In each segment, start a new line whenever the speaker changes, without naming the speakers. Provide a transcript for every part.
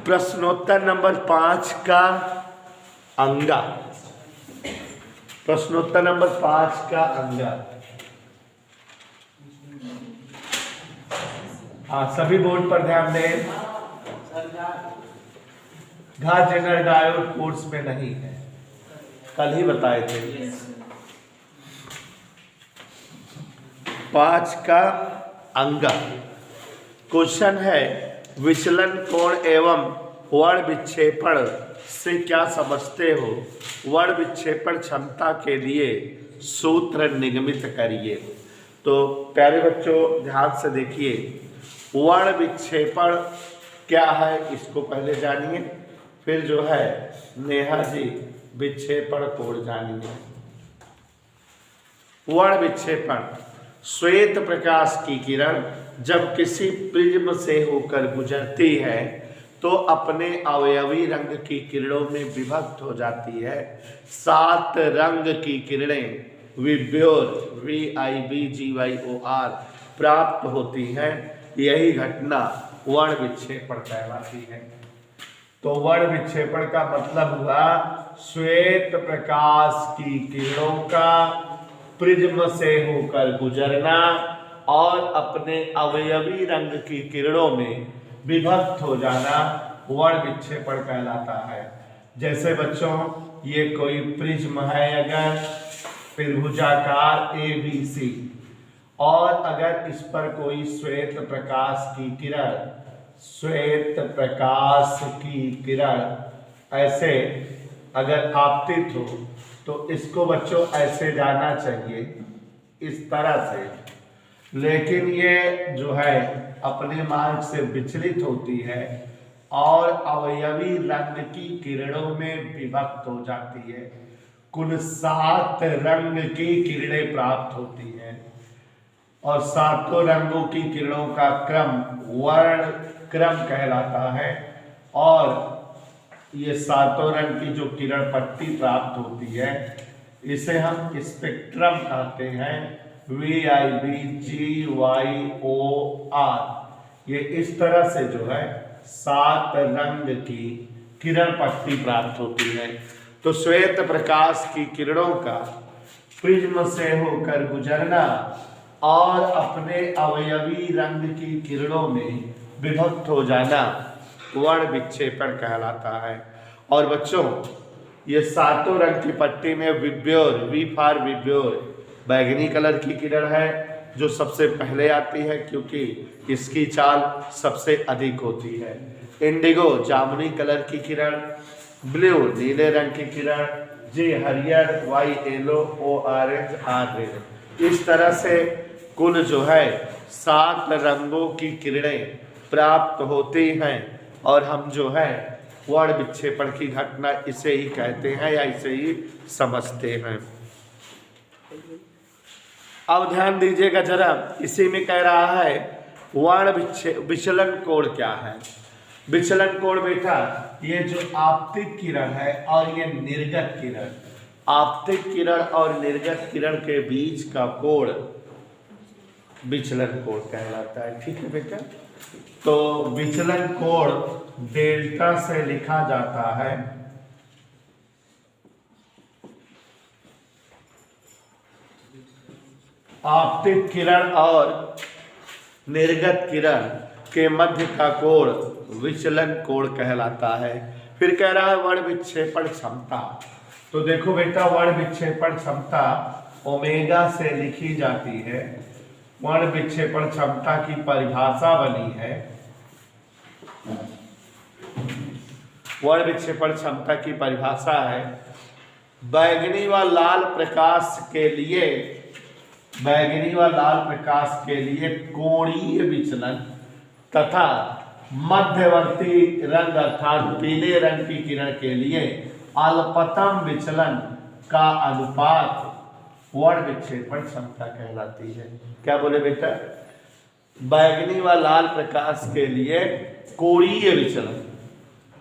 प्रश्नोत्तर नंबर 5 का अंगा। प्रश्नोत्तर नंबर 5 का अंगा। हाँ, सभी बोर्ड पर ध्यान दें। घास जनरल डायोड कोर्स में नहीं है, कल ही बताए थे। 5 का अंगा। क्वेश्चन है, विचलन कोण एवं वर्ण विक्षेपण से क्या समझते हो? वर्ण विक्षेपण क्षमता के लिए सूत्र निगमित करिए। तो प्यारे बच्चों ध्यान से देखिए, वर्ण विक्षेपण क्या है इसको पहले जानिए, फिर जो है नेहा जी विक्षेपण कोण जानिए। वर्ण विक्षेपण, श्वेत प्रकाश की किरण जब किसी प्रिज्म से होकर गुजरती है तो अपने अवयवी रंग की किरणों में विभक्त हो जाती है। 7 रंग की किरणें विब्योर VIBGYOR प्राप्त होती हैं। यही घटना वर्ण विक्षेपण कहलाती है। तो वर्ण विक्षेपण का मतलब हुआ श्वेत प्रकाश की किरणों का प्रिज्म से होकर गुजरना और अपने अवयवी रंग की किरणों में विभक्त हो जाना वर्ण विक्षेपण कहलाता है। जैसे बच्चों ये कोई प्रिज्म है, अगर त्रिभुजाकार ABC और अगर इस पर कोई श्वेत प्रकाश की किरण ऐसे अगर आपतित हो तो इसको बच्चों ऐसे जाना चाहिए, इस तरह से। लेकिन ये जो है अपने मार्ग से विचलित होती है और अवयवी रंग की किरणों में विभक्त हो जाती है। कुल 7 रंग की किरणें प्राप्त होती हैं और 7 रंगों की किरणों का क्रम वर्ण क्रम कहलाता है। और ये 7 रंग की जो किरण पट्टी प्राप्त होती है इसे हम स्पेक्ट्रम कहते हैं, VIBGYOR। ये इस तरह से जो है 7 रंग की किरण पट्टी प्राप्त होती है। तो श्वेत प्रकाश की किरणों का प्रिज्म से होकर गुजरना और अपने अवयवी रंग की किरणों में विभक्त हो जाना वर्ण विक्षेपण कहलाता है। और बच्चों ये 7 रंग की पट्टी में विब्योर, V फॉर विब्योर बैगनी कलर की किरण है जो सबसे पहले आती है क्योंकि इसकी चाल सबसे अधिक होती है। इंडिगो जामुनी कलर की किरण, ब्लू नीले रंग की किरण, G हरियर, Y yellow, O orange, R red. इस तरह से कुल जो है 7 रंगों की किरणें प्राप्त होती हैं और हम जो है वर्ण विक्षेपण की घटना इसे ही कहते हैं या इसे ही समझते हैं। अब ध्यान दीजिएगा जरा, इसी में कह रहा है वर्ण विचलन कोण क्या है। विचलन कोण बेटा ये जो आपतित किरण है और ये निर्गत किरण, आपतित किरण और निर्गत किरण के बीच का कोण विचलन कोण कहलाता है। ठीक है बेटा, तो विचलन कोण डेल्टा से लिखा जाता है आपतित किरण और निर्गत किरण के मध्य का कोण विचलन कोण कहलाता है। फिर कह रहा है वर्ण विक्षेपण क्षमता। तो देखो बेटा वर्ण विक्षेपण क्षमता ओमेगा से लिखी जाती है। वर्ण विक्षेपण क्षमता की परिभाषा बनी है, वर्ण विक्षेपण क्षमता की परिभाषा है बैगनी व लाल प्रकाश के लिए, बैगनी व लाल प्रकाश के लिए कोणीय विचलन तथा मध्यवर्ती रंग अर्थात पीले रंग की किरण के लिए अल्पतम विचलन का अनुपात वर्ण विक्षेपण क्षमता कहलाती है। क्या बोले बेटा? बैगनी व लाल प्रकाश के लिए कोणीय विचलन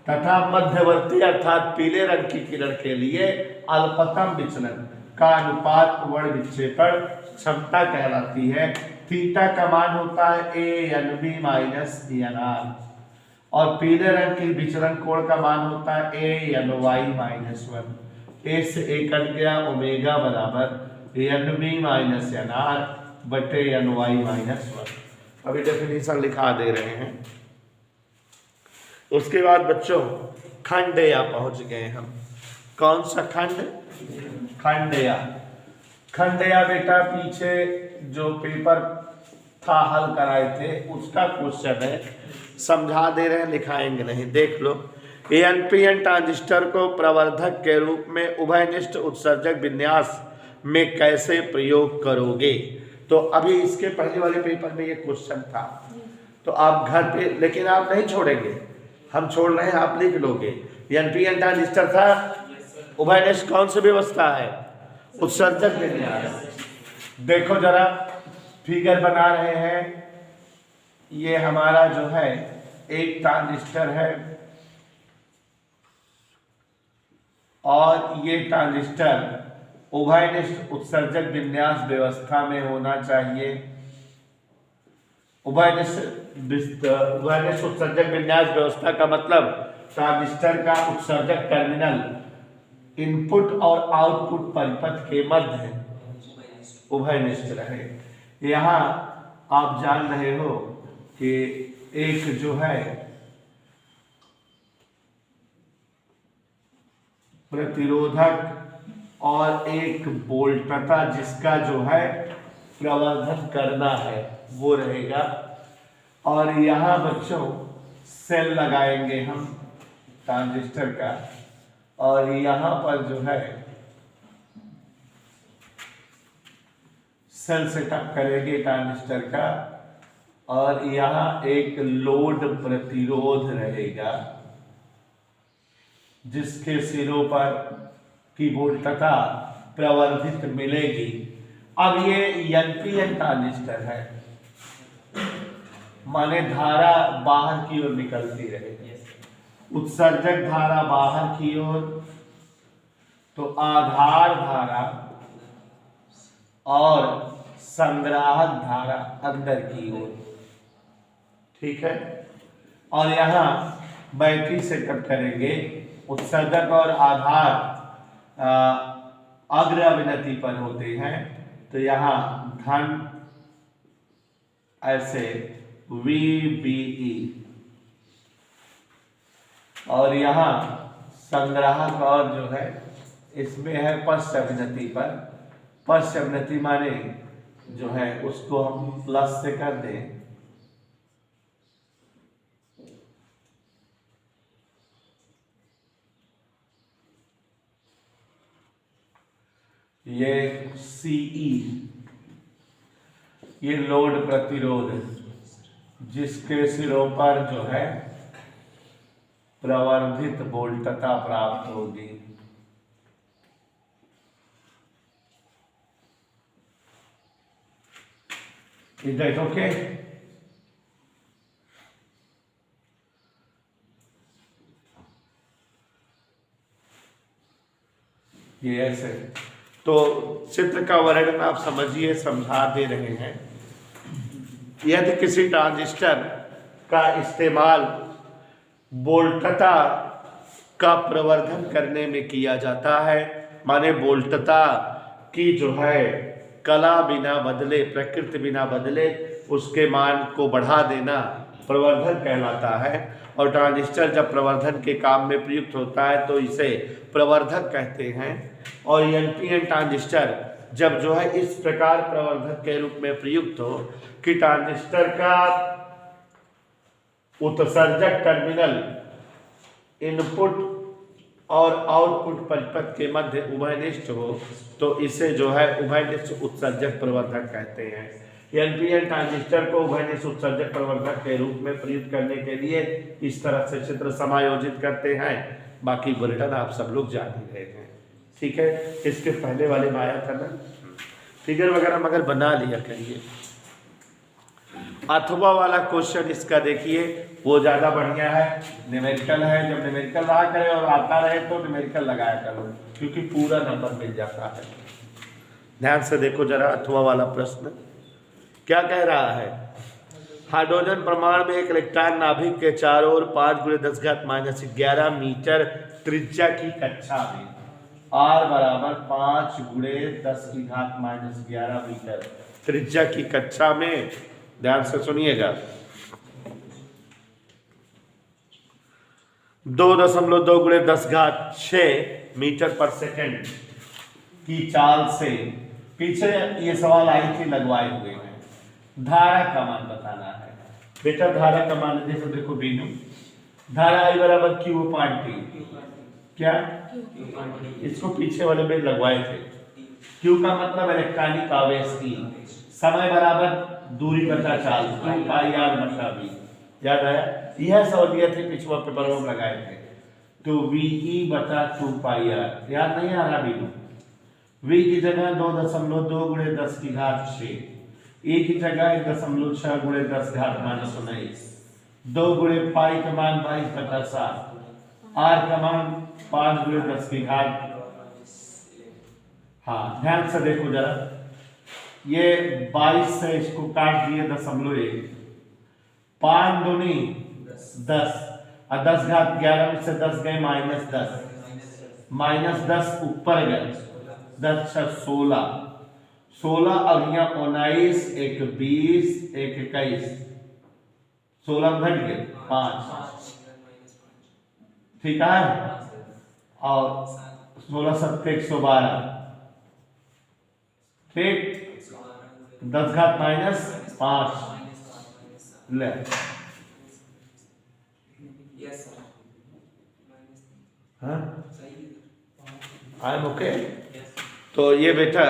तथा मध्यवर्ती अर्थात पीले रंग की किरण के लिए अल्पतम विचलन का अनुपात वर्ण विक्षेपण क्षमता कहलाती है। थीटा का मान होता है ANB - ENR। और पीले रंग की विचलन कोण का मान होता है A N Y minus one. A से ए कट गया, ओमेगा बराबर N B minus N R बटे एन वाई माइनस वन। अभी डेफिनेशन लिखा दे रहे हैं। उसके बाद बच्चों खंडेया पहुंच गए हम। कौन सा खंड? खंडेया। खंडेया बेटा पीछे जो पेपर था हल कराए थे उसका क्वेश्चन है, समझा दे रहे हैं, लिखाएंगे नहीं, देख लो। एनपीएन ट्रांजिस्टर को प्रवर्धक के रूप में उभयनिष्ठ उत्सर्जक विन्यास में कैसे प्रयोग करोगे? तो अभी इसके पहले वाले पेपर में ये क्वेश्चन था, तो आप घर पे, लेकिन आप नहीं छोड़ेंगे, हम छोड़ रहे हैं, आप लिख लोगे। एनपीएन ट्रांजिस्टर था, उभयनिष्ठ कौन सी व्यवस्था है? उत्सर्जक विन्यास। देखो जरा फिगर बना रहे हैं, ये हमारा जो है एक ट्रांजिस्टर है और ये ट्रांजिस्टर उभयनिष्ठ उत्सर्जक विन्यास व्यवस्था में होना चाहिए। उभयनिष्ठ उत्सर्जक विन्यास व्यवस्था का मतलब ट्रांजिस्टर का उत्सर्जक टर्मिनल इनपुट और आउटपुट परिपथ के मध्य उभयनिष्ठ रहे। यहाँ आप जान रहे हो कि एक जो है प्रतिरोधक और एक वोल्टता जिसका जो है प्रवर्धन करना है वो रहेगा। और यहाँ बच्चों सेल लगाएंगे हम ट्रांजिस्टर का, और यहाँ पर जो है सेल सेटअप करेंगे ट्रांजिस्टर का, और यहाँ एक लोड प्रतिरोध रहेगा जिसके सिरों पर की वोल्टता प्रवर्धित मिलेगी। अब ये एनपीएन ट्रांजिस्टर है, माने धारा बाहर की ओर निकलती रहेगी, उत्सर्जक धारा बाहर की ओर, तो आधार धारा और संग्राहक धारा अंदर की ओर, ठीक है। और यहाँ बैटरी सेटअप करेंगे, उत्सर्जक और आधार अग्र अविनति पर होते हैं, तो यहाँ धन ऐसे VBE, और यहाँ संग्राहक और जो है इसमें है पश्च अविनति पर। पश्च अविनति माने जो है उसको हम प्लस से कर दें, ये CE, ये लोड प्रतिरोध जिसके सिरों पर जो है प्रवर्धित वोल्टता प्राप्त होगी। Is that okay? ये ऐसे, तो चित्र का वर्णन आप समझिए, समझा दे रहे हैं। यदि किसी ट्रांजिस्टर का इस्तेमाल वोल्टता का प्रवर्धन करने में किया जाता है, माने वोल्टता की जो है कला बिना बदले, प्रकृति बिना बदले उसके मान को बढ़ा देना प्रवर्धन कहलाता है। और ट्रांजिस्टर जब प्रवर्धन के काम में प्रयुक्त होता है तो इसे प्रवर्धक कहते हैं। और एनपीएन ट्रांजिस्टर जब जो है इस प्रकार प्रवर्धक के रूप में प्रयुक्त हो कि ट्रांजिस्टर का उत्सर्जक टर्मिनल इनपुट और आउटपुट परिपथ के मध्य उभयनिष्ठ हो, तो इसे जो है उभयनिष्ठ उत्सर्जक प्रवर्धक कहते हैं। एनपीएन ट्रांजिस्टर को उभयनिष्ठ उत्सर्जक प्रवर्धक के रूप में प्रयुक्त करने के लिए इस तरह से चित्र समायोजित करते हैं। बाकी बुलेटिन आप सब लोग जान ही रहे हैं, ठीक है। इसके पहले वाले में आया था ना, फिगर वगैरह मगर बना लिया करिए। अथवा वाला क्वेश्चन इसका देखिए, वो ज़्यादा बढ़िया है, न्यूमेरिकल है। जब न्यूमेरिकल रहा करे और आता रहे तो न्यूमेरिकल लगाया करो, क्योंकि पूरा नंबर मिल जाता है। ध्यान से देखो जरा, अथवा वाला प्रश्न क्या कह रहा है। हाइड्रोजन परमाणु में एक इलेक्ट्रॉन नाभिक के चारों ओर 5×10⁻11 मीटर त्रिज्या की कक्षा में r बराबर 5×10⁻11 मीटर त्रिज्या की कक्षा में, ध्यान से सुनिएगा, 2.2×10⁶ मीटर पर सेकंड की चाल से, पीछे ये सवाल आई थी लगवाए हुए हैं, धारा का मान बताना है। बेटा धारा का मान देखो बीनू, धारा I बराबर Q अपान T, क्या इसको पीछे वाले में लगवाए थे। Q का मतलब इलेक्ट्रॉनिक आवेश की, समय बराबर दूरी बटा चाल 2πr/v, याद आया? यह सवाल दिए थे पिछले पेपर में लगाए थे। तो VE/2πr याद नहीं आ रहा बीनू? V की जगह 2.2×10⁶, E की जगह 1.6×10⁻19, 2 × का मान 22/7, R का मान 5×10⁻। हाँ ध्यान से देखो जरा, ये 22 से इसको काट दिए 0.1, 5 दूनी 10 और 10⁻11 में से 10 गए -10, -10 ऊपर गए 10×6 16 और यहाँ 19, 1 20, 1 21, 16 घट गए 5, ठीक है, और 16 7 112, ठीक, 10⁻−5 ले आई एम ओके। तो ये बेटा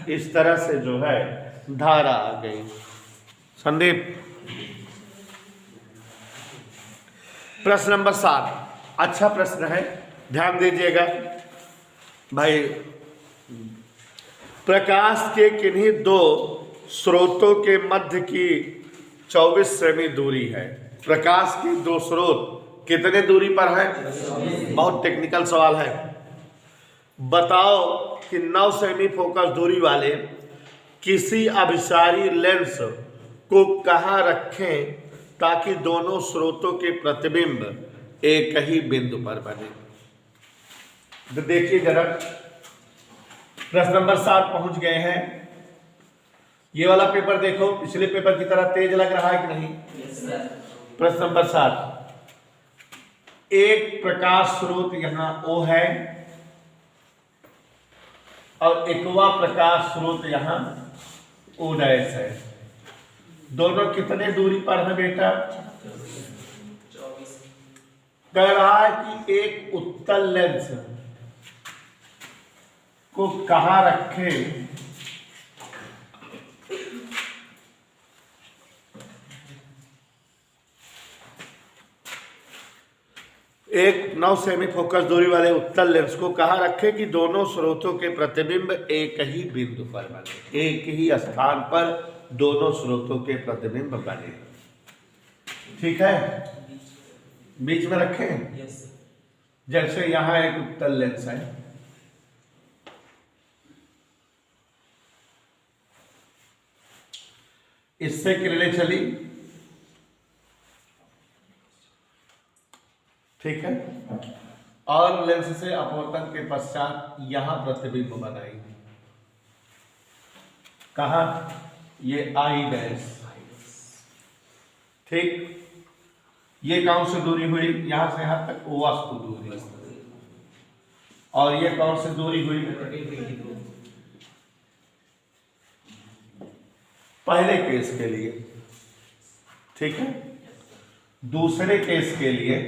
इस तरह से जो है धारा आ गई। संदीप, प्रश्न नंबर 7 अच्छा प्रश्न है, ध्यान दीजिएगा भाई। प्रकाश के किन्हीं दो स्रोतों के मध्य की 24 सेमी दूरी है। प्रकाश के दो स्रोत कितने दूरी पर है? बहुत टेक्निकल सवाल है। बताओ कि 9 सेमी फोकस दूरी वाले किसी अभिसारी लेंस को कहाँ रखें ताकि दोनों स्रोतों के प्रतिबिंब एक ही बिंदु पर बने। तो देखिए जरा, प्रश्न नंबर 7 पहुंच गए हैं। ये वाला पेपर देखो, पिछले पेपर की तरह तेज लग रहा है कि नहीं? प्रश्न नंबर 7, एक प्रकाश स्रोत यहां O है और एकवा प्रकाश स्रोत यहां O' है। दोनों कितने दूरी पर है बेटा? कह रहा है कि एक उत्तल लेंस को कहां रखें एक 9 सेमी फोकस दूरी वाले उत्तल लेंस को कहां रखें कि दोनों स्रोतों के प्रतिबिंब एक ही बिंदु पर बने, एक ही स्थान पर दोनों स्रोतों के प्रतिबिंब बने। ठीक है, बीच में रखें। जैसे यहां एक उत्तल लेंस है, इससे किरणें चली, ठीक है, और लेंस से अपवर्तन के पश्चात यहां प्रतिबिंब बनाई। कहा? ये I', ठीक। ये कौन सी दूरी हुई? यहां से यहां तक वस्तु दूरी। और ये कौन सी दूरी हुई? पहले केस के लिए, ठीक है। दूसरे केस के लिए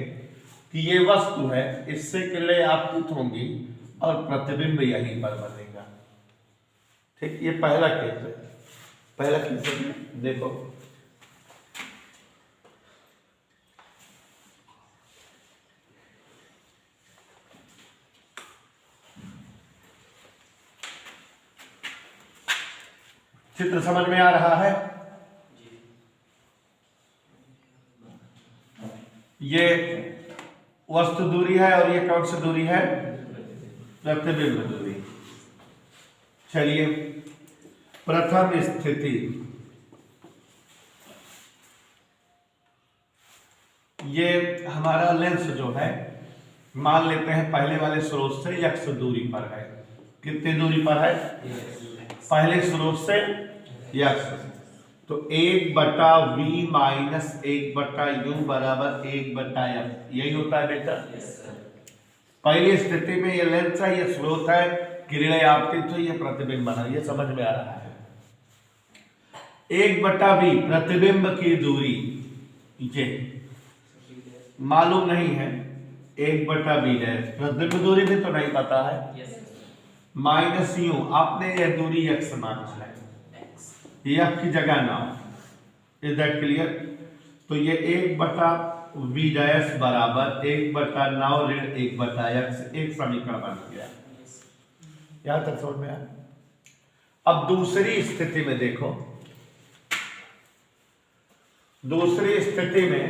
कि ये वस्तु है, इससे किरणें आपतित होंगी और प्रतिबिंब यहीं पर बनेगा, ठीक। ये पहला केस है। पहला केस देखो, चित्र समझ में आ रहा है? ये वस्तु दूरी है और ये कौन सी दूरी है? प्रतिबिंब दूरी। चलिए, प्रथम स्थिति ये हमारा लेंस जो है मान लेते हैं पहले वाले स्रोत से x दूरी पर है। कितनी दूरी पर है? पहले स्रोत से x। तो 1/v माइनस 1/u बराबर 1/f, यही होता है बेटा। पहली स्थिति में ये लेंस है, ये स्रोत है, किरणें आपतित हुई, ये प्रतिबिंब बना, ये समझ में आ रहा है। 1/v प्रतिबिंब की दूरी ये मालूम नहीं है, 1/v प्रतिबिंब दूरी भी तो नहीं पता है, माइनस यू आपने यह दूरी x माना है, ये आपकी जगह ना, इज दैट क्लियर? तो ये 1/v बराबर 1/9 ऋण 1/x, एक समीकरण बन गया। यहां तक समझ में आया? अब दूसरी स्थिति में देखो, दूसरी स्थिति में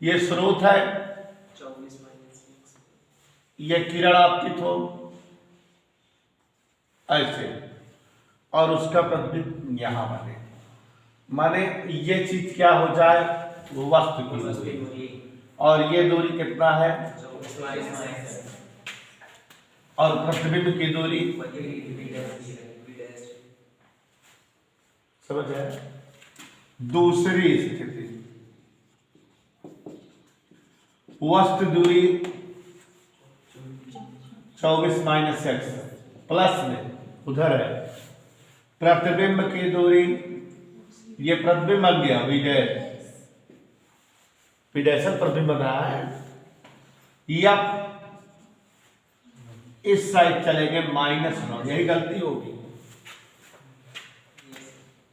ये स्रोत है, ये किरण आपतित हो ऐसे, और उसका प्रतिबिंब यहां बने, माने ये चीज क्या हो जाए, वो वस्तु की दूरी, और ये दूरी कितना है, और प्रतिबिंब की दूरी समझ आया? दूसरी स्थिति वस्तु दूरी 24 माइनस x प्लस में उधर है, प्रतिबिंब की दूरी, ये प्रतिबिंब बन गया विडेशन प्रतिबिंब बन रहा है, या इस साइड चलेंगे -9, यही गलती होगी।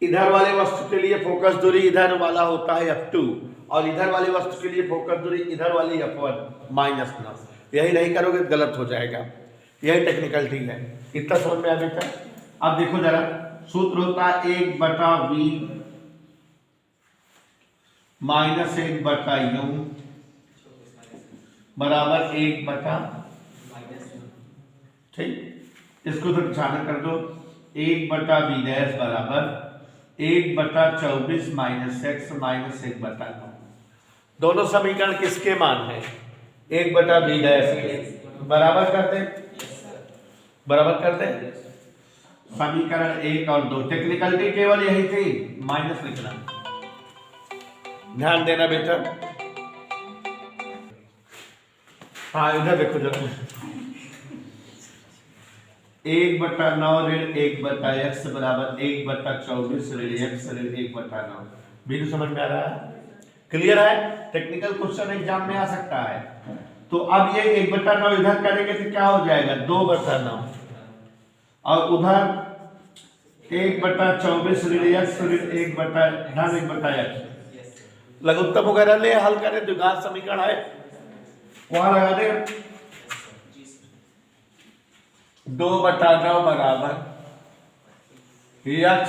इधर वाले वस्तु के लिए फोकस दूरी इधर वाला होता है f2, और इधर वाली वस्तु के लिए फोकस दूरी इधर वाली f1 -9, यही नहीं करोगे गलत हो जाएगा, यही टेक्निकलिटी है। इतना समझ में आ बेटा? अब देखो जरा, सूत्र होता है 1/v माइनस 1/u बराबर 1/, ठीक, इसको तो निशाना कर दो, 1/v बराबर 1/24 माइनस x माइनस 1/9। दोनों समीकरण किसके मान है? 1/v के। बराबर करते, बराबर करते, समीकरण 1 और 2, टेक्निकलिटी केवल यही थी, माइनस लिखना, ध्यान देना बेटा। हाँ इधर देखो जरा, 1/9 ऋण 1/x बराबर 1/24 ऋण x ऋण 1/9। बिल्कुल समझ में आ रहा है? क्लियर है? टेक्निकल क्वेश्चन एग्जाम में आ सकता है। तो अब ये 1/9 इधर करेंगे तो क्या हो जाएगा, 2/9, और उधर 1/24 ऋण x ऋण 1/x। लघुत्तम वगैरह ले हल करें, द्विघात समीकरण है वहां लगा दे, 2/9 बराबर x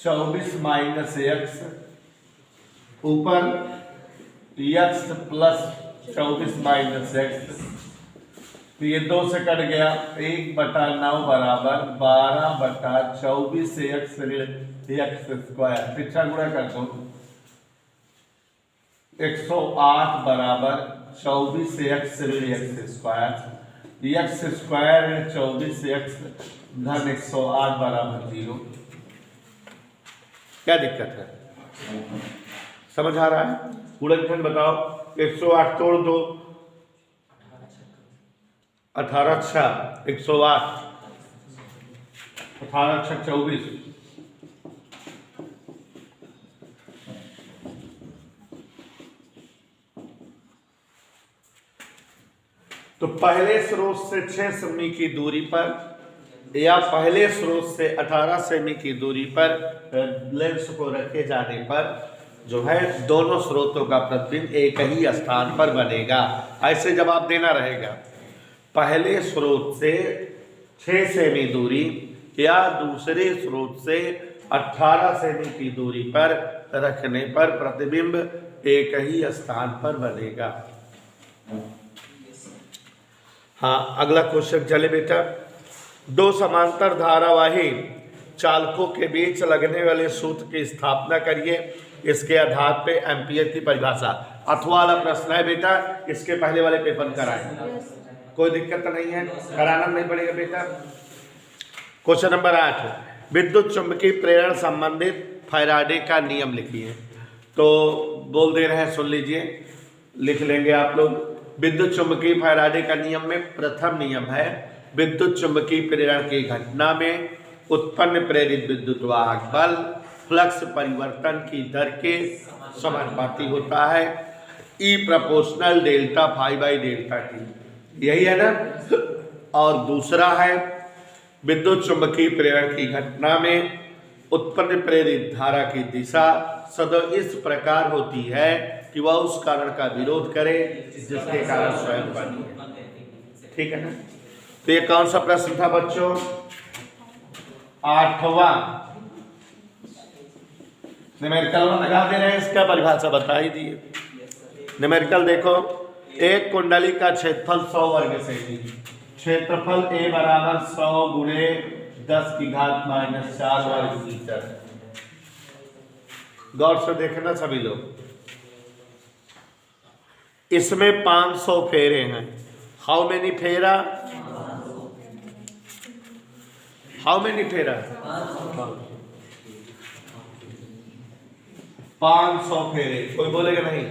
24 माइनस x ऊपर x प्लस 24 माइनस x, तो ये 2 से कट गया, 1/9 बराबर 12/24 x ऋण x स्क्वायर, पीछा गुणा कर दो, 108 बराबर 24 x ऋण x स्क्वायर, x स्क्वायर ऋण 24 x धन 108 बराबर 0। क्या दिक्कत है? समझ आ रहा है? गुणनखंड बताओ, 108 तोड़ दो, 18 6 108, 18 6 24, तो पहले स्रोत से 6 सेमी की दूरी पर या पहले स्रोत से 18 सेमी की दूरी पर लेंस को रखे जाने पर जो है दोनों स्रोतों का प्रतिबिंब एक ही स्थान पर बनेगा। ऐसे जवाब देना रहेगा, पहले स्रोत से 6 सेमी दूरी या दूसरे स्रोत से 18 सेमी की दूरी पर रखने पर प्रतिबिंब एक ही स्थान पर बनेगा। हाँ अगला क्वेश्चन चले बेटा, दो समांतर धारावाही चालकों के बीच लगने वाले सूत्र की स्थापना करिए इसके आधार पे एम्पियर की परिभाषा। अथवा वाला प्रश्न है बेटा, इसके पहले वाले पेपर कराए, कोई दिक्कत तो नहीं है, कराना नहीं पड़ेगा बेटा। क्वेश्चन नंबर 8, विद्युत चुंबकीय प्रेरण संबंधित फैराडे का नियम लिखिए। तो बोल दे रहे हैं, सुन लीजिए, लिख लेंगे आप लोग। विद्युत चुंबकीय फैराडे का नियम में प्रथम नियम है, विद्युत चुंबकीय प्रेरण की घटना में उत्पन्न प्रेरित विद्युत वाहक बल फ्लक्स परिवर्तन की दर के समानुपाती होता है, E proportional delta phi by delta T, यही है ना। और दूसरा है, विद्युत चुंबकीय प्रेरण की घटना में उत्पन्न प्रेरित धारा की दिशा सदैव इस प्रकार होती है कि वह उस कारण का विरोध करे जिसके कारण स्वयं बनी है। ठीक है ना। तो ये कौन सा प्रश्न था बच्चों? 8वां। न्यूमेरिकल लगा दे रहे हैं, इसका परिभाषा बता ही दिए। न्यूमेरिकल देखो, एक कुंडली का क्षेत्रफल 100 वर्ग सेमी, क्षेत्रफल A बराबर 100 गुणे 10 की घात -4 वर्ग मीटर। गौर से देखना सभी लोग, इसमें 500 फेरे हैं। हाउ मेनी फेरा? हाउ मेनी फेरा? 500 फेरे। कोई बोलेगा नहीं?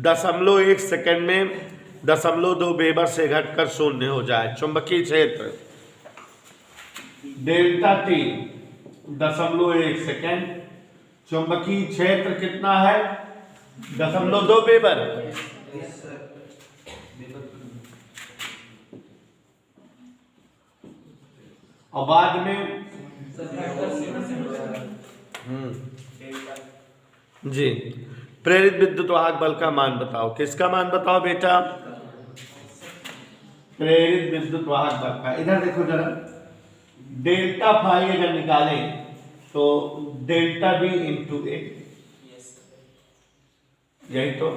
0.1 सेकेंड में 0.2 वेबर से घटकर 0 हो जाए। चुंबकीय क्षेत्र डेल्टा टी 0.1 सेकेंड, चुंबकीय क्षेत्र कितना है? 0.2 वेबर। और बाद में जी, प्रेरित विद्युत वाहक बल का मान बताओ। किसका मान बताओ बेटा? प्रेरित विद्युत वाहक बल का। इधर देखो जरा, डेल्टा फाई अगर निकालें तो डेल्टा बी इंटू ए, यही तो।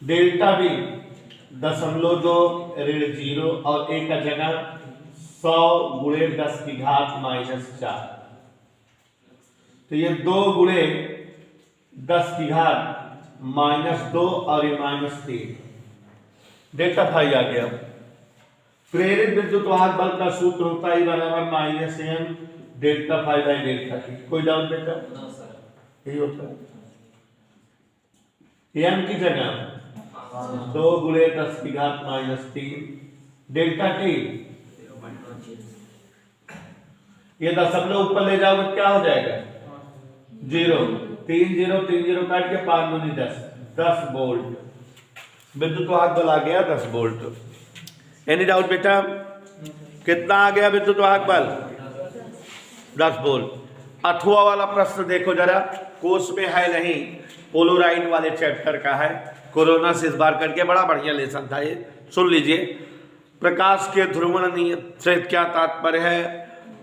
डेल्टा बी 0.2 ऋण 0 और ए का जगह 100 गुणे 10 की घात -4। तो ये 2 गुणे 10 की घात -2 और ये -3, डेल्टा फाई आ गया। प्रेरित विद्युत वाहक बल का सूत्र होता है बराबर -m delta phi by delta t. कोई डाउट बेटा? यही होता है। m की जगह 2 गुणे 10 की घात -3 डेल्टा टी। ये दशमलव ऊपर ले जाओगे क्या हो जाएगा? 0। 3 0 काट के 5 दूनी 10 वोल्ट विद्युत वाहक बल आ गया 10 वोल्ट। एनी डाउट बेटा? कितना आ गया विद्युत वाहक बल? 10 वोल्ट। अथवा वाला प्रश्न देखो जरा, कोर्स में है नहीं, पोलोराइड वाले चैप्टर का है, कोरोना से इस बार करके बड़ा बढ़िया लेसन था ये, सुन लीजिए। प्रकाश के ध्रुवण नियम से क्या तात्पर्य है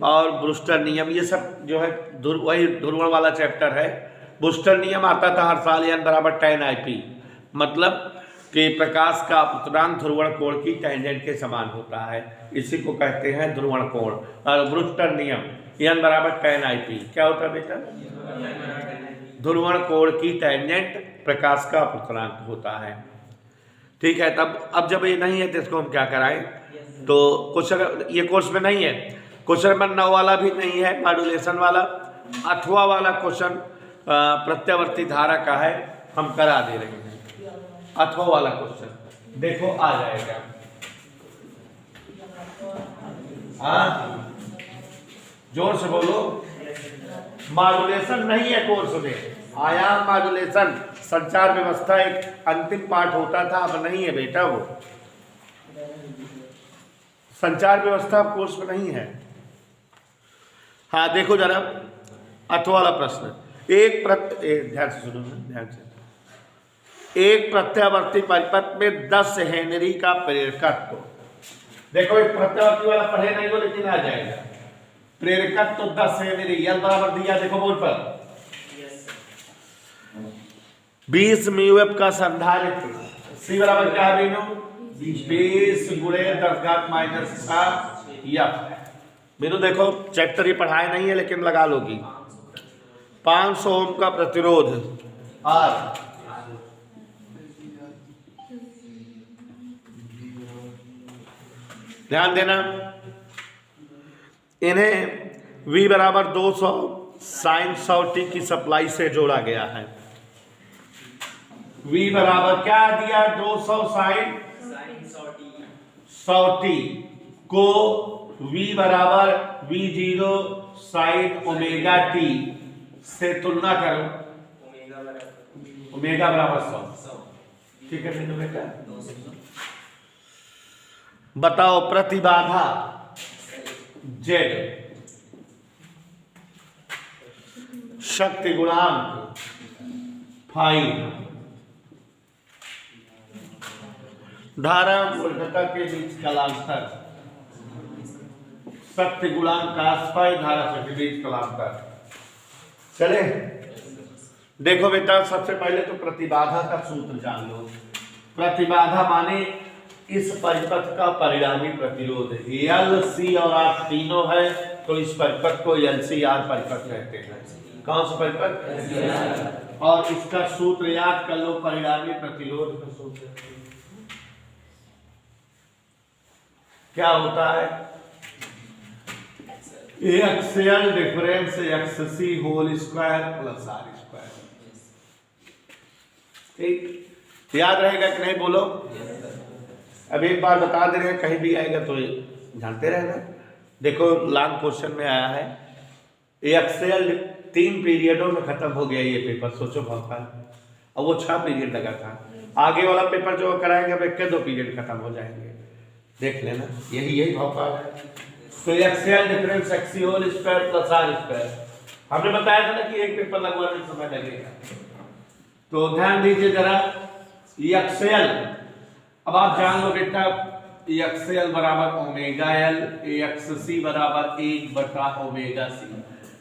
और ब्रूस्टर नियम, ये सब जो है वही ध्रुवण वाला चैप्टर है। ब्रूस्टर नियम आता था हर साल, n बराबर tan IP, मतलब कि प्रकाश का अपतनांक ध्रुवण कोण की टेंजेंट के समान होता है, इसी को कहते हैं ध्रुवण कोण। और ब्रूस्टर नियम n बराबर tan IP क्या होता है बेटा? ध्रुवण कोण की टेंजेंट प्रकाश का अपतनांक होता है। ठीक है, तब अब जब ये नहीं है तो इसको हम क्या कराएं? तो क्वेश्चन ये कोर्स में नहीं है, क्वेश्चन नंबर 9 वाला भी नहीं है, मॉड्यूलेशन वाला। अथवा वाला क्वेश्चन प्रत्यावर्ती धारा का है, हम करा दे रहे हैं। अथवा वाला क्वेश्चन देखो आ जाएगा। हाँ, जोर से बोलो। मॉड्यूलेशन नहीं है कोर्स में, आयाम मॉड्यूलेशन संचार व्यवस्था एक अंतिम पार्ट होता था, अब नहीं है बेटा। वो संचार व्यवस्था कोर्स में नहीं है। हाँ देखो जरा, अथवा वाला प्रश्न, ध्यान से सुनो, ध्यान से। एक प्रत्यावर्ती परिपथ में 10 हेनरी का प्रेरकत्व। देखो एक प्रत्यावर्ती वाला पढ़े नहीं हो लेकिन आ जाएगा। प्रेरकत्व 10 हेनरी, L बराबर दिया, देखो बोर्ड पर 20 म्यूएफ का संधारित्र, C बराबर क्या है? 20 गुणे 10 घात -7 F। मेनू देखो चैप्टर ये पढ़ाए नहीं है लेकिन लगा लोगी। 500 ओम का प्रतिरोध R, ध्यान देना, इन्हें V बराबर 200 साइन 100t की सप्लाई से जोड़ा गया है। V बराबर क्या दिया, 200 साइन 100t को V बराबर V0 साइन ओमेगा t से तुलना करो, ओमेगा बराबर 100, ठीक है बेटा। बताओ प्रतिबाधा Z, शक्ति गुणांक फाई, धारा मूलकता के बीच कालांतर, शक्ति गुणांक cos फाई, धारा के बीच कालांतर। चले देखो बेटा, सबसे पहले तो प्रतिबाधा का सूत्र जान लो। प्रतिबाधा माने इस परिपथ का परिणामी प्रतिरोध। एल सी और आर तीनों है तो इस परिपथ को LCR परिपथ कहते हैं। कौन सा परिपथ? और इसका सूत्र याद कर लो, परिणामी प्रतिरोध का सूत्र क्या होता है? Axial difference XC whole square plus R square. ठीक, याद रहेगा कि नहीं बोलो? अब एक बार बता दे रहे हैं, कहीं भी आएगा तो जानते रहना। देखो लॉन्ग क्वेश्चन में आया है, एक्सेल 3 पीरियडों में खत्म हो गया ये पेपर, सोचो भौका, और वो 6 पीरियड लगा था। आगे वाला पेपर जो कराएंगे अब 1-2 पीरियड खत्म हो जाएंगे, देख लेना, यही भौका है। तो axial difference XC whole square plus R square, हमने बताया था ना कि एक पेपर लगवाने में समय लगेगा, तो ध्यान दीजिए जरा। एक्सेल अब आप जान लो बेटा, एक्सेल बराबर ओमेगा L, XC बराबर 1/ओमेगा C।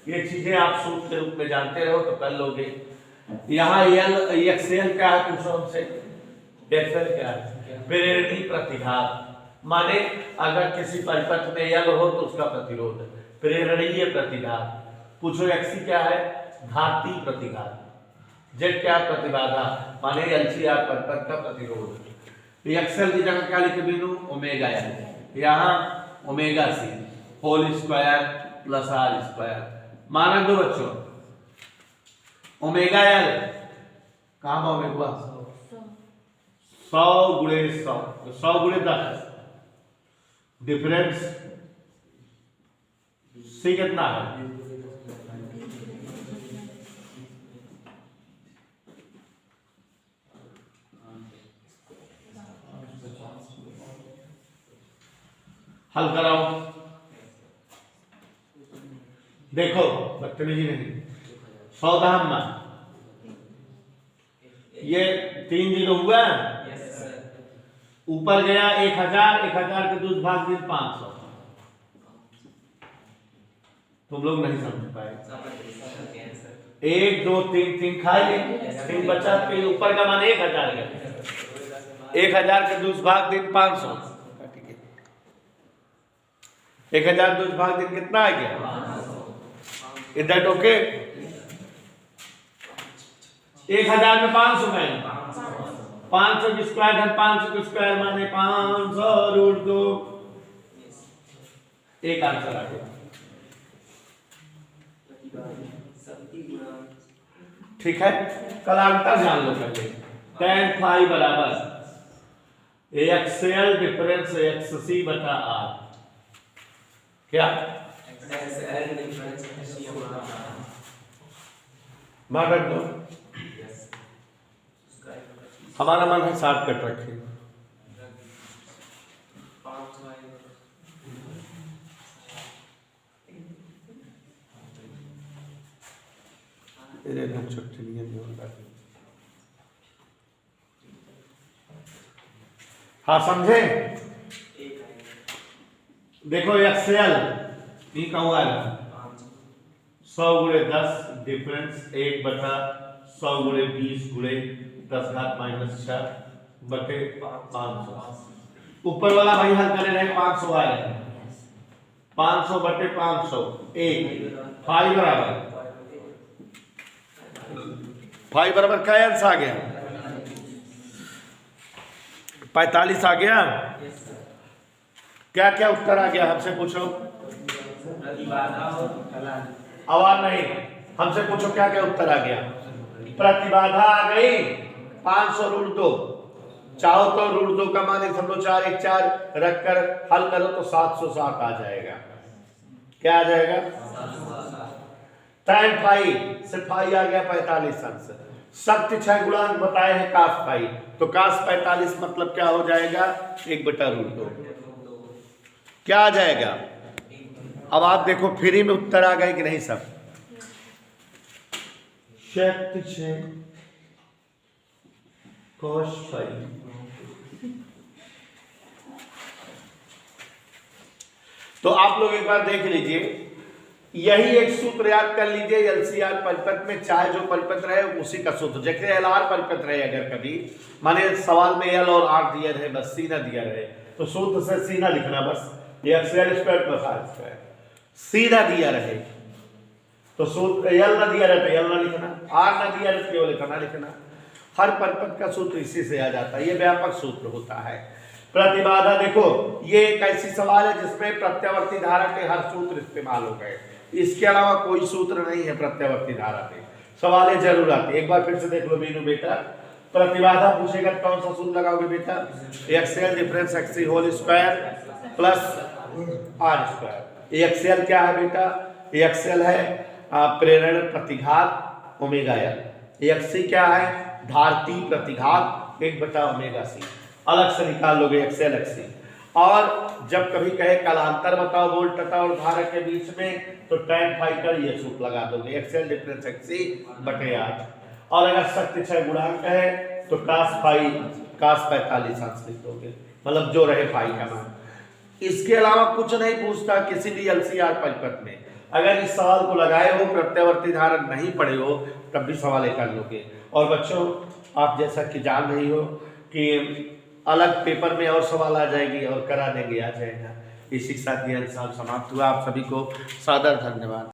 ये चीजें आप सूत्र के रूप में जानते रहो तो कर लोगे। यहाँ एक्सेल क्या है पूछो हमसे, एक्सेल क्या है? प्रेरणीय प्रतिघात, माने अगर किसी परिपथ में L हो तो उसका प्रतिरोध, प्रेरणीय प्रतिघात। पूछो XC क्या है? घातीय प्रतिघात। Z क्या प्रतिबाधा, माने LCR परिपथ का प्रतिरोध। एक्सेल की जगह क्या लिखे बिंदु, ओमेगा L, यहाँ omega C whole square plus R square. माना दो बच्चों, ओमेगा L कहाँ पाओगे हुआ 100 गुणे 100, 100 गुणे 10, डिफरेंस C कितना है? हल कराओ, देखो बदतमीजी नहीं, 100 दाम में ये 3 0 हुआ, ऊपर गया 1000, 1000 के 2 भाग दिन 500। तुम लोग नहीं समझ पाए, 1 2 3 3 खाए, 3 बचा, फिर ऊपर का मान 1000 गया, 1000 के 2 भाग दिन 500, 1000 2 भाग दिन कितना आ गया? Is that okay? 1000 में 500 में 500 की स्क्वायर है, 500 की स्क्वायर माने 500 रूट 2, एक आंसर आ गया। ठीक है, कलांतर जान लो पहले। tan फाई बराबर एक्सेल डिफरेंस XC बटा R, क्या मान रख दो, हमारा मन है शॉर्टकट रखें। छुट्टी हाँ समझे? देखो एक्सेल ये का हुआ है 100 गुणे 10 डिफरेंस 1/100 गुणे 20 गुणे 10 घात -4 बटे 500। ऊपर वाला भाई हल करे रहे 500 आ रहे 500 बटे 500 1 फाई बराबर फाइव बराबर क्या अंश आ गया? 45 आ गया। क्या क्या उत्तर आ गया हमसे पूछो। आवाज नहीं, हमसे पूछो क्या क्या उत्तर आ गया। प्रतिबाधा आ गई 500√2, चाहो तो √2 का मान 1.4 1 4 रखकर हल करो तो 760 आ जाएगा। क्या आ जाएगा? tan पाई से पाई आ गया 45 अंश। शक्ति 6 गुणांक बताए हैं cos पाई, तो cos 45 मतलब क्या हो जाएगा? 1/√2। क्या आ जाएगा? अब आप देखो फ्री में उत्तर आ गए कि नहीं सब। शक्ति 6 cos पाई, तो आप लोग एक बार देख लीजिए, यही एक सूत्र याद कर लीजिए। एलसीआर परिपथ में चाहे जो परिपथ रहे उसी का सूत्र, जैसे एलआर परिपथ रहे, अगर कभी माने सवाल में एल और आर दिया रहे, बस सी ना दिया रहे तो सूत्र से सी ना लिखना, बस X L square plus R square. C ना दिया रहे तो सूत्र, एल ना दिया रहे तो एल ना लिखना, आर ना दिया रहे तो केवल इतना लिखना। हर परिपथ का सूत्र इसी से आ जाता है, ये व्यापक सूत्र होता है। प्रतिबाधा देखो, ये एक ऐसी सवाल है जिसमें प्रत्यावर्ती धारा के हर सूत्र इस्तेमाल हो गए, इसके अलावा कोई सूत्र नहीं है प्रत्यावर्ती धारा पे। सवाल जरूर आते, एक बार फिर से देख लो बीनू बेटा। प्रतिबाधा पूछेगा कौन सा सूत्र लगाओगे बेटा? XL difference XC whole square plus R square. XL क्या है बेटा? एक्सएल है प्रेरण प्रतिघात ओमेगा एल। एक्सी क्या है? धारती प्रतिघात 1/ओमेगा सी। अलग से निकाल लोगे एक्सएल एक्सी। और जब कभी कहे कालांतर बताओ वोल्ट तथा और धारा के बीच में, तो tan फाई का ये सूत्र लगा दोगे, एक्सएल डिफरेंस एक्सी बटे आर। और अगर शक्ति 6 गुणांक है तो cos 45 अंश लिख दोगे, मतलब जो रहे फाई का मान। इसके अलावा कुछ नहीं पूछता किसी भी एलसीआर परिपथ में। अगर इस सवाल को लगाए हो, प्रत्यावर्ती धारा नहीं पढ़े हो, तब भी सवाल कर लोगे। और बच्चों आप जैसा कि जान रही हो कि अलग पेपर में और सवाल आ जाएगी और करा देंगे, आ जाएगा। इसी के साथ ये समाप्त हुआ। आप सभी को सादर धन्यवाद।